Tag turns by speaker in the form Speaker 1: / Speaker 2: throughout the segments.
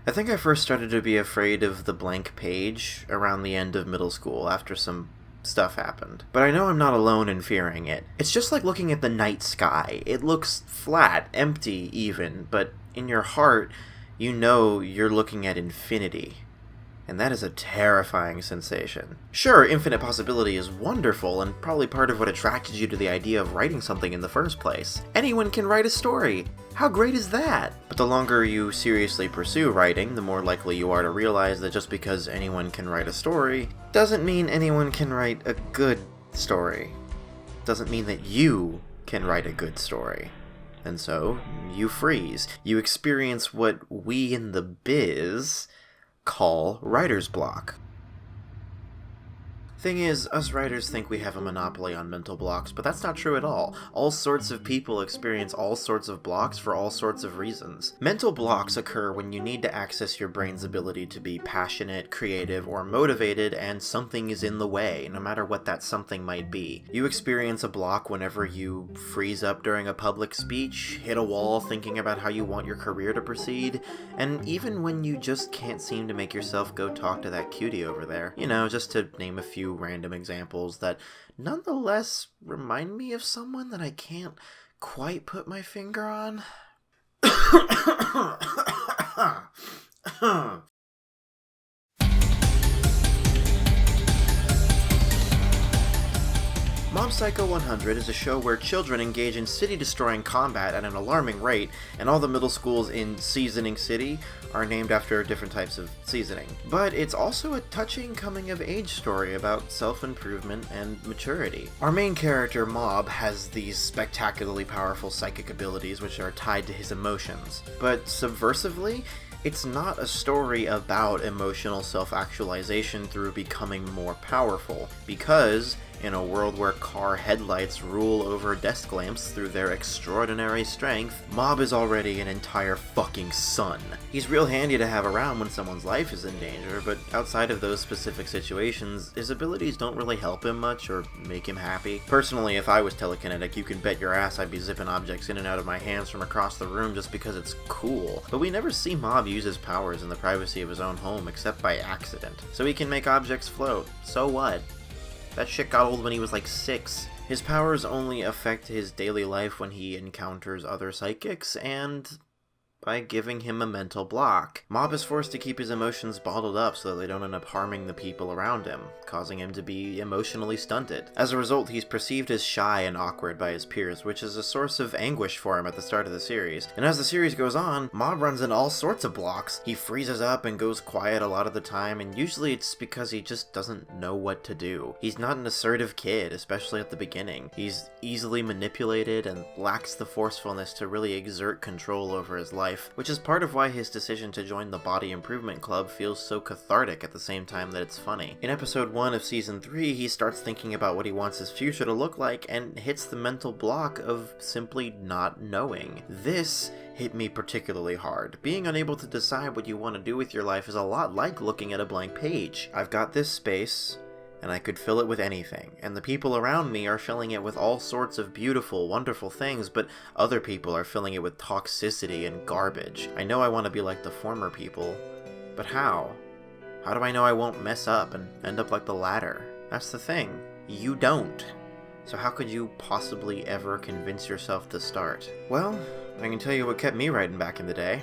Speaker 1: I think I first started to be afraid of the blank page around the end of middle school after some stuff happened. But I know I'm not alone in fearing it. It's just like looking at the night sky. It looks flat, empty even, but in your heart, you know you're looking at infinity. And that is a terrifying sensation. Sure, infinite possibility is wonderful and probably part of what attracted you to the idea of writing something in the first place. Anyone can write a story. How great is that? But the longer you seriously pursue writing, the more likely you are to realize that just because anyone can write a story, doesn't mean anyone can write a good story. Doesn't mean that you can write a good story. And so, you freeze. You experience what we in the biz call writer's block. Thing is, us writers think we have a monopoly on mental blocks, but that's not true at all. All sorts of people experience all sorts of blocks for all sorts of reasons. Mental blocks occur when you need to access your brain's ability to be passionate, creative, or motivated, and something is in the way, no matter what that something might be. You experience a block whenever you freeze up during a public speech, hit a wall thinking about how you want your career to proceed, and even when you just can't seem to make yourself go talk to that cutie over there. You know, just to name a few random examples that nonetheless remind me of someone that I can't quite put my finger on. Mob Psycho 100 is a show where children engage in city-destroying combat at an alarming rate, and all the middle schools in Seasoning City are named after different types of seasoning. But it's also a touching coming-of-age story about self-improvement and maturity. Our main character, Mob, has these spectacularly powerful psychic abilities which are tied to his emotions. But subversively, it's not a story about emotional self-actualization through becoming more powerful, because in a world where car headlights rule over desk lamps through their extraordinary strength, Mob is already an entire fucking sun. He's real handy to have around when someone's life is in danger, but outside of those specific situations, his abilities don't really help him much or make him happy. Personally, if I was telekinetic, you can bet your ass I'd be zipping objects in and out of my hands from across the room just because it's cool. But we never see Mob use his powers in the privacy of his own home except by accident. So he can make objects float. So what? That shit got old when he was like 6. His powers only affect his daily life when he encounters other psychics, and by giving him a mental block. Mob is forced to keep his emotions bottled up so that they don't end up harming the people around him, causing him to be emotionally stunted. As a result, he's perceived as shy and awkward by his peers, which is a source of anguish for him at the start of the series. And as the series goes on, Mob runs into all sorts of blocks. He freezes up and goes quiet a lot of the time, and usually it's because he just doesn't know what to do. He's not an assertive kid, especially at the beginning. He's easily manipulated and lacks the forcefulness to really exert control over his life, which is part of why his decision to join the Body Improvement Club feels so cathartic at the same time that it's funny. In episode 1 of season 3, he starts thinking about what he wants his future to look like and hits the mental block of simply not knowing. This hit me particularly hard. Being unable to decide what you want to do with your life is a lot like looking at a blank page. I've got this space, and I could fill it with anything, and the people around me are filling it with all sorts of beautiful, wonderful things, but other people are filling it with toxicity and garbage. I know I want to be like the former people, but how? How do I know I won't mess up and end up like the latter? That's the thing. You don't. So how could you possibly ever convince yourself to start? Well, I can tell you what kept me writing back in the day.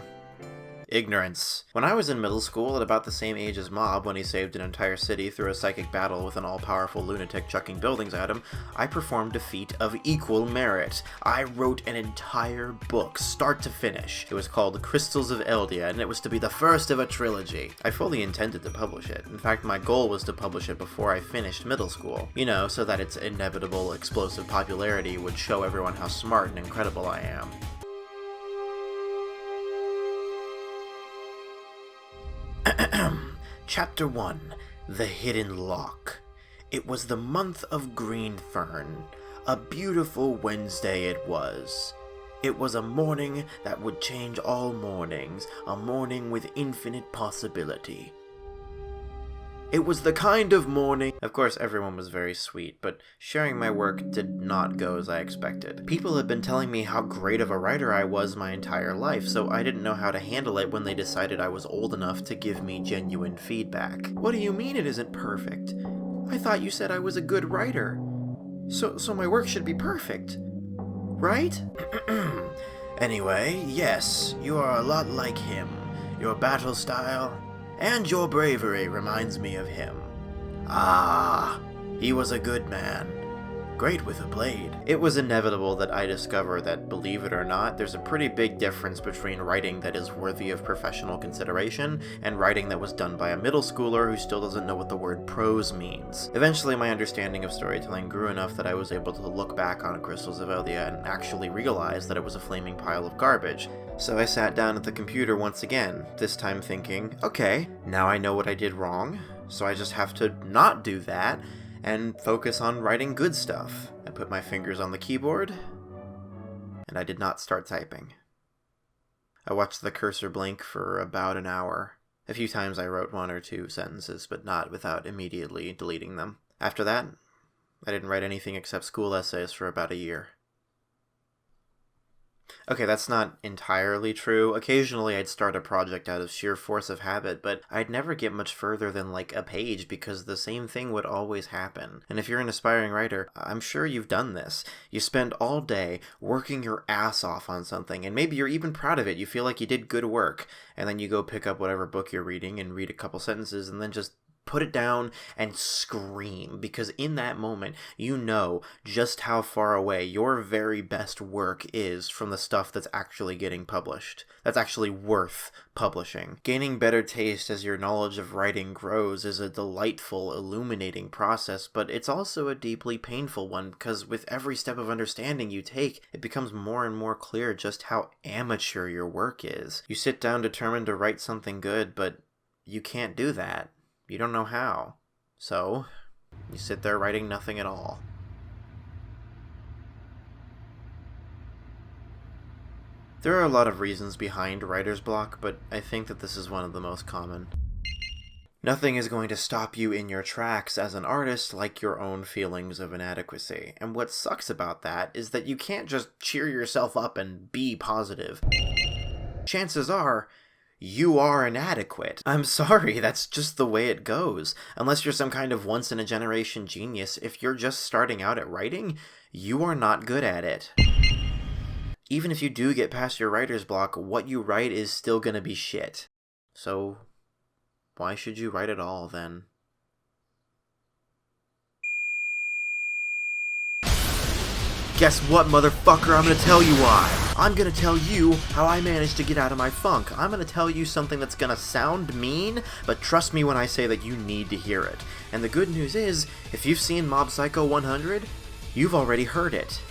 Speaker 1: Ignorance. When I was in middle school, at about the same age as Mob when he saved an entire city through a psychic battle with an all-powerful lunatic chucking buildings at him, I performed a feat of equal merit. I wrote an entire book, start to finish. It was called Crystals of Eldia, and it was to be the first of a trilogy. I fully intended to publish it. In fact, my goal was to publish it before I finished middle school. You know, so that its inevitable explosive popularity would show everyone how smart and incredible I am. Chapter 1. The Hidden Lock. It was the month of Green Fern. A beautiful Wednesday it was. It was a morning that would change all mornings, a morning with infinite possibility. It was the kind of morning... Of course, everyone was very sweet, but sharing my work did not go as I expected. People had been telling me how great of a writer I was my entire life, so I didn't know how to handle it when they decided I was old enough to give me genuine feedback. What do you mean it isn't perfect? I thought you said I was a good writer. So my work should be perfect, right? Anyway, yes, you are a lot like him. Your battle style and your bravery reminds me of him. Ah, he was a good man. Great with a blade. It was inevitable that I discover that, believe it or not, there's a pretty big difference between writing that is worthy of professional consideration and writing that was done by a middle schooler who still doesn't know what the word prose means. Eventually, my understanding of storytelling grew enough that I was able to look back on Crystals of Eldia and actually realize that it was a flaming pile of garbage. So I sat down at the computer once again, this time thinking, okay, now I know what I did wrong, so I just have to not do that and focus on writing good stuff. I put my fingers on the keyboard, and I did not start typing. I watched the cursor blink for about an hour. A few times I wrote 1 or 2 sentences, but not without immediately deleting them. After that, I didn't write anything except school essays for about a year. Okay, that's not entirely true. Occasionally I'd start a project out of sheer force of habit, but I'd never get much further than like a page because the same thing would always happen. And if you're an aspiring writer, I'm sure you've done this. You spend all day working your ass off on something, and maybe you're even proud of it. You feel like you did good work, and then you go pick up whatever book you're reading and read a couple sentences and then just put it down and scream, because in that moment you know just how far away your very best work is from the stuff that's actually getting published, that's actually worth publishing. Gaining better taste as your knowledge of writing grows is a delightful, illuminating process, but it's also a deeply painful one, because with every step of understanding you take, it becomes more and more clear just how amateur your work is. You sit down determined to write something good, but you can't do that. You don't know how. So, you sit there writing nothing at all. There are a lot of reasons behind writer's block, but I think that this is one of the most common. Nothing is going to stop you in your tracks as an artist like your own feelings of inadequacy. And what sucks about that is that you can't just cheer yourself up and be positive. Chances are, you are inadequate. I'm sorry, that's just the way it goes. Unless you're some kind of once-in-a-generation genius, if you're just starting out at writing, you are not good at it. Even if you do get past your writer's block, what you write is still gonna be shit. So, why should you write at all, then? Guess what, motherfucker? I'm gonna tell you why. I'm gonna tell you how I managed to get out of my funk. I'm gonna tell you something that's gonna sound mean, but trust me when I say that you need to hear it. And the good news is, if you've seen Mob Psycho 100, you've already heard it.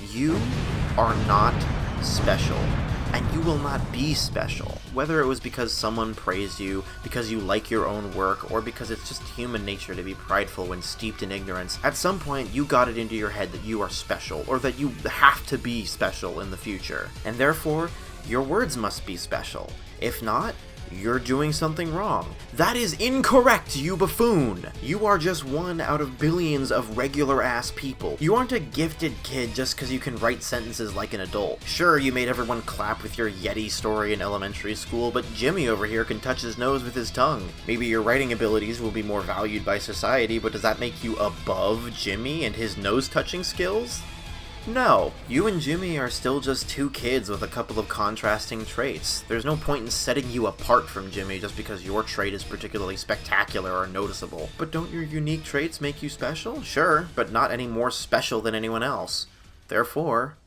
Speaker 1: You are not special. And you will not be special. Whether it was because someone praised you, because you like your own work, or because it's just human nature to be prideful when steeped in ignorance, at some point you got it into your head that you are special, or that you have to be special in the future. And therefore, your words must be special. If not, you're doing something wrong. That is incorrect, you buffoon! You are just one out of billions of regular-ass people. You aren't a gifted kid just because you can write sentences like an adult. Sure, you made everyone clap with your Yeti story in elementary school, but Jimmy over here can touch his nose with his tongue. Maybe your writing abilities will be more valued by society, but does that make you above Jimmy and his nose-touching skills? No, you and Jimmy are still just two kids with a couple of contrasting traits. There's no point in setting you apart from Jimmy just because your trait is particularly spectacular or noticeable. But don't your unique traits make you special? Sure, but not any more special than anyone else. Therefore,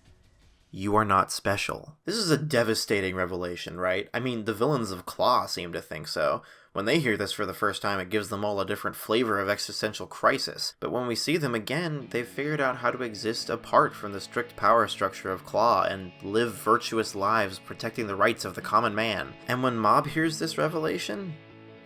Speaker 1: you are not special. This is a devastating revelation, right? I mean, the villains of Claw seem to think so. When they hear this for the first time, it gives them all a different flavor of existential crisis. But when we see them again, they've figured out how to exist apart from the strict power structure of Claw and live virtuous lives protecting the rights of the common man. And when Mob hears this revelation,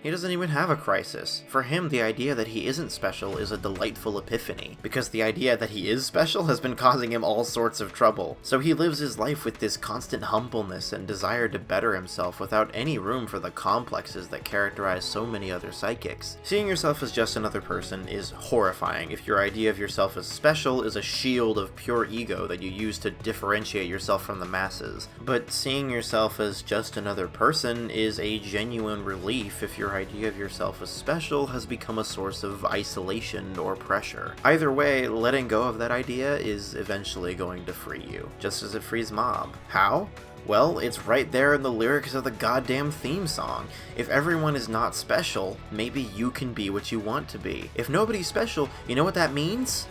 Speaker 1: He doesn't even have a crisis. For him, the idea that he isn't special is a delightful epiphany, because the idea that he is special has been causing him all sorts of trouble. So he lives his life with this constant humbleness and desire to better himself without any room for the complexes that characterize so many other psychics. Seeing yourself as just another person is horrifying if your idea of yourself as special is a shield of pure ego that you use to differentiate yourself from the masses. But seeing yourself as just another person is a genuine relief if your idea of yourself as special has become a source of isolation or pressure. Either way, letting go of that idea is eventually going to free you, just as it frees Mob. How? Well, it's right there in the lyrics of the goddamn theme song. If everyone is not special, maybe you can be what you want to be. If nobody's special, you know what that means?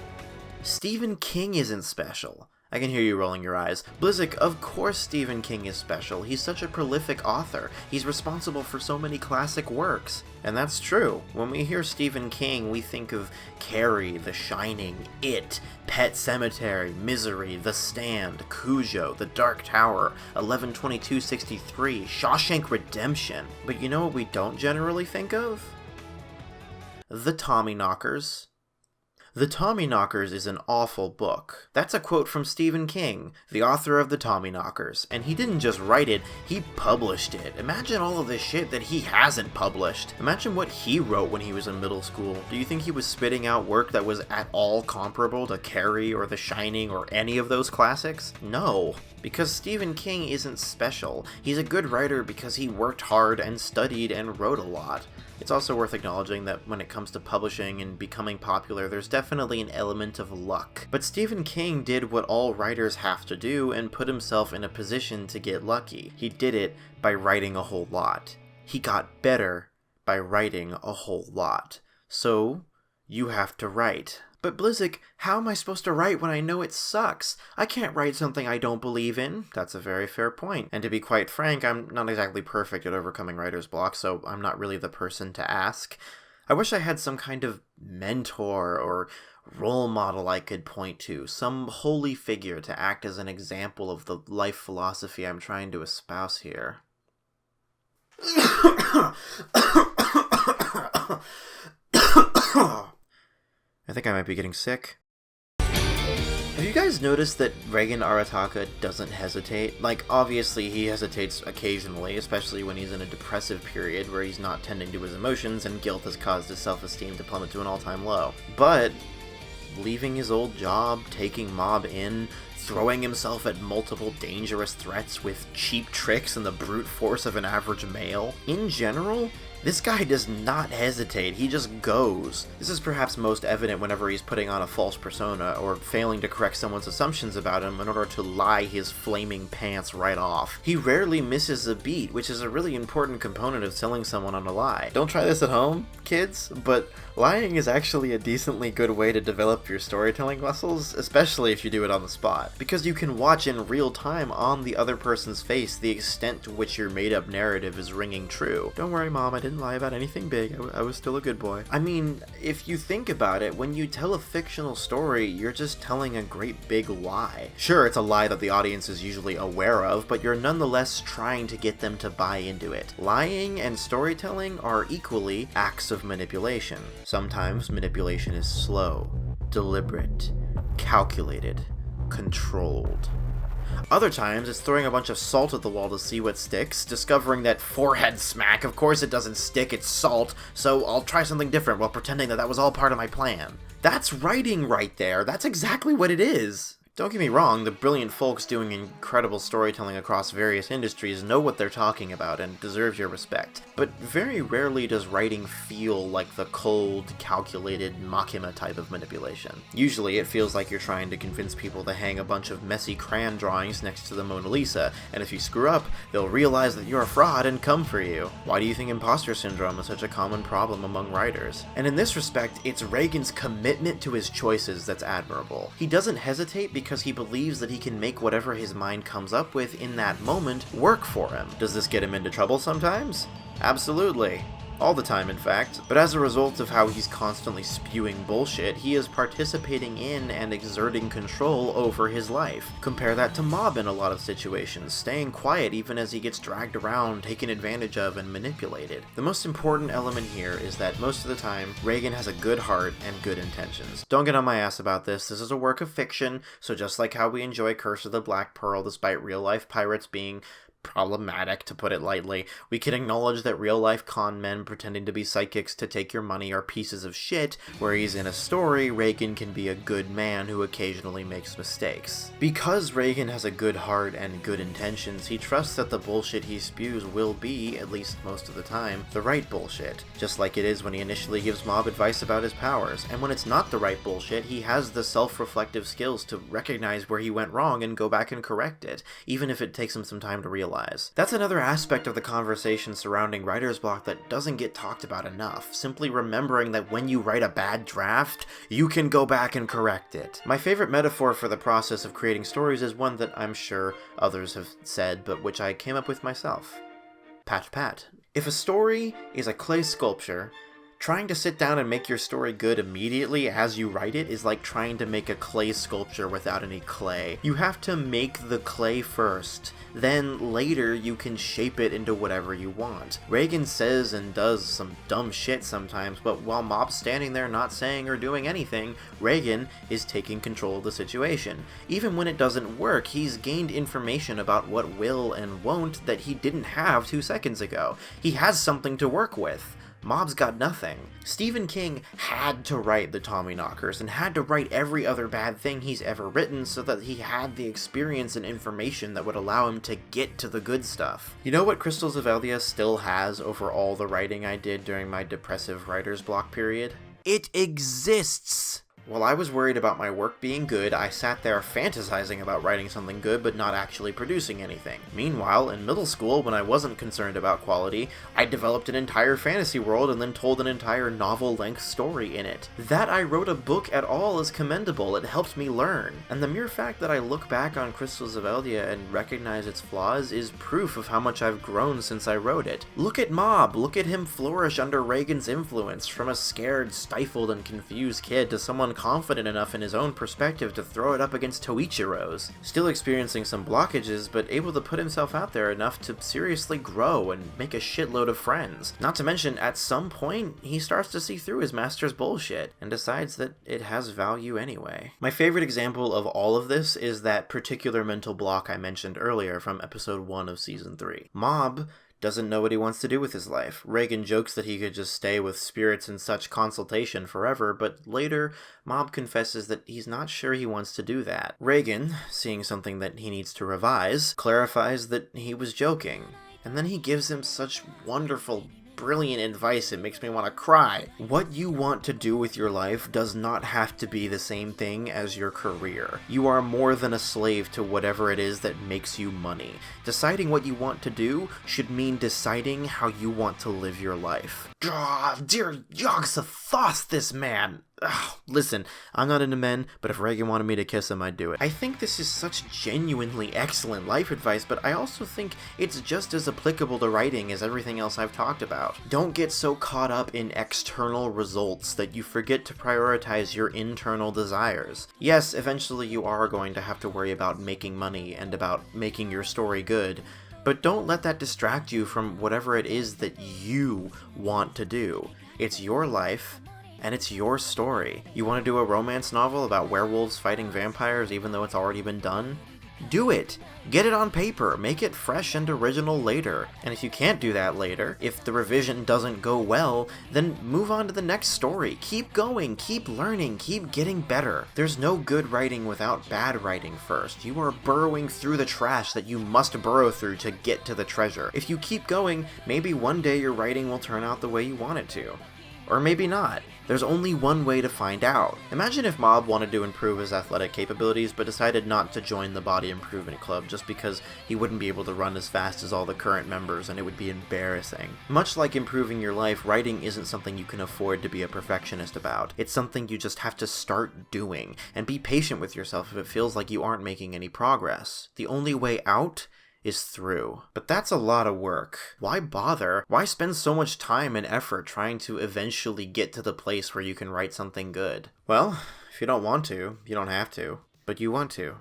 Speaker 1: Stephen King isn't special. I can hear you rolling your eyes. Blizzic, of course Stephen King is special. He's such a prolific author. He's responsible for so many classic works. And that's true. When we hear Stephen King, we think of Carrie, The Shining, It, Pet Sematary, Misery, The Stand, Cujo, The Dark Tower, 11/22/63, Shawshank Redemption. But you know what we don't generally think of? The Tommyknockers. The Tommyknockers is an awful book. That's a quote from Stephen King, the author of The Tommyknockers, and he didn't just write it, he published it. Imagine all of this shit that he hasn't published. Imagine what he wrote when he was in middle school. Do you think he was spitting out work that was at all comparable to Carrie or The Shining or any of those classics? No. Because Stephen King isn't special. He's a good writer because he worked hard and studied and wrote a lot. It's also worth acknowledging that when it comes to publishing and becoming popular, there's definitely an element of luck. But Stephen King did what all writers have to do and put himself in a position to get lucky. He did it by writing a whole lot. He got better by writing a whole lot. So, you have to write. But Blizzic, how am I supposed to write when I know it sucks? I can't write something I don't believe in. That's a very fair point. And to be quite frank, I'm not exactly perfect at overcoming writer's block, so I'm not really the person to ask. I wish I had some kind of mentor or role model I could point to, some holy figure to act as an example of the life philosophy I'm trying to espouse here. I think I might be getting sick. Have you guys noticed that Reigen Arataka doesn't hesitate? Like, obviously he hesitates occasionally, especially when he's in a depressive period where he's not tending to his emotions and guilt has caused his self-esteem to plummet to an all-time low. But leaving his old job, taking Mob in, throwing himself at multiple dangerous threats with cheap tricks and the brute force of an average male, in general, this guy does not hesitate, he just goes. This is perhaps most evident whenever he's putting on a false persona, or failing to correct someone's assumptions about him in order to lie his flaming pants right off. He rarely misses a beat, which is a really important component of selling someone on a lie. Don't try this at home, kids, but lying is actually a decently good way to develop your storytelling muscles, especially if you do it on the spot. Because you can watch in real time on the other person's face the extent to which your made-up narrative is ringing true. Don't worry, Mom, I didn't lie about anything big. I was still a good boy. I mean, if you think about it, when you tell a fictional story, you're just telling a great big lie. Sure, it's a lie that the audience is usually aware of, but you're nonetheless trying to get them to buy into it. Lying and storytelling are equally acts of manipulation. Sometimes manipulation is slow, deliberate, calculated, controlled. Other times, it's throwing a bunch of salt at the wall to see what sticks, discovering that forehead smack, of course it doesn't stick, it's salt, so I'll try something different while pretending that was all part of my plan. That's writing right there, that's exactly what it is. Don't get me wrong, the brilliant folks doing incredible storytelling across various industries know what they're talking about and deserve your respect. But very rarely does writing feel like the cold, calculated Makima type of manipulation. Usually it feels like you're trying to convince people to hang a bunch of messy crayon drawings next to the Mona Lisa, and if you screw up, they'll realize that you're a fraud and come for you. Why do you think imposter syndrome is such a common problem among writers? And in this respect, it's Reigen's commitment to his choices that's admirable. He doesn't hesitate because he believes that he can make whatever his mind comes up with in that moment work for him. Does this get him into trouble sometimes? Absolutely. All the time, in fact. But as a result of how he's constantly spewing bullshit, he is participating in and exerting control over his life. Compare that to Mob in a lot of situations, staying quiet even as he gets dragged around, taken advantage of, and manipulated. The most important element here is that most of the time, Reigen has a good heart and good intentions. Don't get on my ass about this is a work of fiction, so just like how we enjoy Curse of the Black Pearl despite real-life pirates being problematic, to put it lightly, we can acknowledge that real-life con men pretending to be psychics to take your money are pieces of shit, whereas in a story, Reigen can be a good man who occasionally makes mistakes. Because Reigen has a good heart and good intentions, he trusts that the bullshit he spews will be, at least most of the time, the right bullshit, just like it is when he initially gives Mob advice about his powers, and when it's not the right bullshit, he has the self-reflective skills to recognize where he went wrong and go back and correct it, even if it takes him some time to realize. That's another aspect of the conversation surrounding writer's block that doesn't get talked about enough, simply remembering that when you write a bad draft, you can go back and correct it. My favorite metaphor for the process of creating stories is one that I'm sure others have said, but which I came up with myself. Pat pat. If a story is a clay sculpture, trying to sit down and make your story good immediately as you write it is like trying to make a clay sculpture without any clay. You have to make the clay first, then later you can shape it into whatever you want. Reigen says and does some dumb shit sometimes, but while Mob's standing there not saying or doing anything, Reigen is taking control of the situation. Even when it doesn't work, he's gained information about what will and won't that he didn't have 2 seconds ago. He has something to work with. Mob's got nothing. Stephen King had to write the Tommyknockers and had to write every other bad thing he's ever written so that he had the experience and information that would allow him to get to the good stuff. You know what Crystals of Eldia still has over all the writing I did during my depressive writer's block period? It exists! While I was worried about my work being good, I sat there fantasizing about writing something good but not actually producing anything. Meanwhile, in middle school, when I wasn't concerned about quality, I developed an entire fantasy world and then told an entire novel-length story in it. That I wrote a book at all is commendable, it helped me learn. And the mere fact that I look back on Crystals of Eldia and recognize its flaws is proof of how much I've grown since I wrote it. Look at Mob, look at him flourish under Reigen's influence, from a scared, stifled, and confused kid to someone confident enough in his own perspective to throw it up against Toichiro's. Still experiencing some blockages, but able to put himself out there enough to seriously grow and make a shitload of friends. Not to mention, at some point, he starts to see through his master's bullshit, and decides that it has value anyway. My favorite example of all of this is that particular mental block I mentioned earlier from episode 1 of season 3. Mob doesn't know what he wants to do with his life. Reigen jokes that he could just stay with spirits and such consultation forever, but later, Mob confesses that he's not sure he wants to do that. Reigen, seeing something that he needs to revise, clarifies that he was joking, and then he gives him such wonderful, brilliant advice it makes me want to cry. What you want to do with your life does not have to be the same thing as your career. You are more than a slave to whatever it is that makes you money. Deciding what you want to do should mean deciding how you want to live your life. Dear Yogg-Sothoth, this man! Ugh, listen, I'm not into men, but if Reigen wanted me to kiss him, I'd do it. I think this is such genuinely excellent life advice, but I also think it's just as applicable to writing as everything else I've talked about. Don't get so caught up in external results that you forget to prioritize your internal desires. Yes, eventually you are going to have to worry about making money and about making your story good, but don't let that distract you from whatever it is that you want to do. It's your life, and it's your story. You want to do a romance novel about werewolves fighting vampires even though it's already been done? Do it! Get it on paper, make it fresh and original later. And if you can't do that later, if the revision doesn't go well, then move on to the next story. Keep going, keep learning, keep getting better. There's no good writing without bad writing first. You are burrowing through the trash that you must burrow through to get to the treasure. If you keep going, maybe one day your writing will turn out the way you want it to. Or maybe not. There's only one way to find out. Imagine if Mob wanted to improve his athletic capabilities but decided not to join the Body Improvement Club just because he wouldn't be able to run as fast as all the current members and it would be embarrassing. Much like improving your life, writing isn't something you can afford to be a perfectionist about. It's something you just have to start doing, and be patient with yourself if it feels like you aren't making any progress. The only way out is through. But that's a lot of work. Why bother? Why spend so much time and effort trying to eventually get to the place where you can write something good? Well, if you don't want to, you don't have to. But you want to,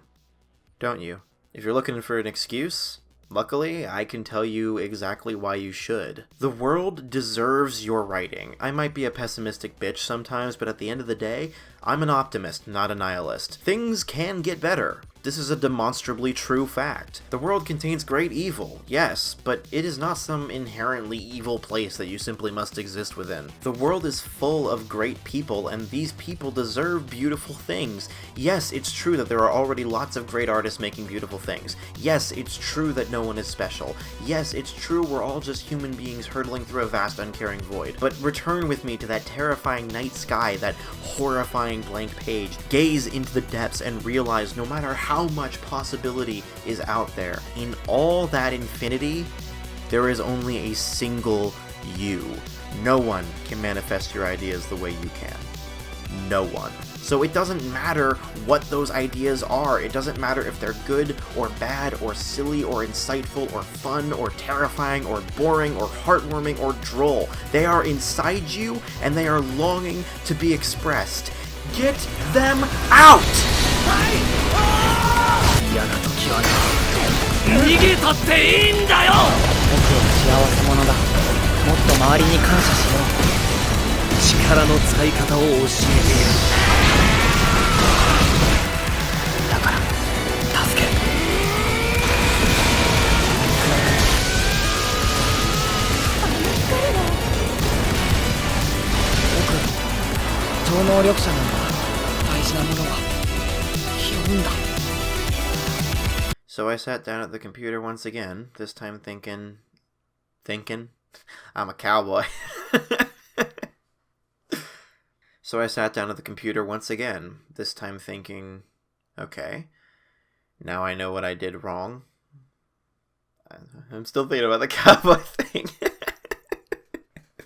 Speaker 1: don't you? If you're looking for an excuse, luckily, I can tell you exactly why you should. The world deserves your writing. I might be a pessimistic bitch sometimes, but at the end of the day, I'm an optimist, not a nihilist. Things can get better. This is a demonstrably true fact. The world contains great evil, yes, but it is not some inherently evil place that you simply must exist within. The world is full of great people, and these people deserve beautiful things. Yes, it's true that there are already lots of great artists making beautiful things. Yes, it's true that no one is special. Yes, it's true we're all just human beings hurtling through a vast uncaring void. But return with me to that terrifying night sky, that horrifying blank page. Gaze into the depths and realize no matter how much possibility is out there, in all that infinity, there is only a single you. No one can manifest your ideas the way you can. No one. So it doesn't matter what those ideas are. It doesn't matter if they're good or bad or silly or insightful or fun or terrifying or boring or heartwarming or droll. They are inside you and they are longing to be expressed. Get them out!
Speaker 2: 嫌な時はな逃げたっていいんだよ僕は幸せ者だもっと周りに感謝しよう力の使い方を教えてやるだから助ける僕超能力者なんだ大事なものは拾うんだ
Speaker 1: So I sat down at the computer once again, this time thinking, I'm a cowboy. So I sat down at the computer once again, this time thinking, okay, now I know what I did wrong. I'm still thinking about the cowboy thing.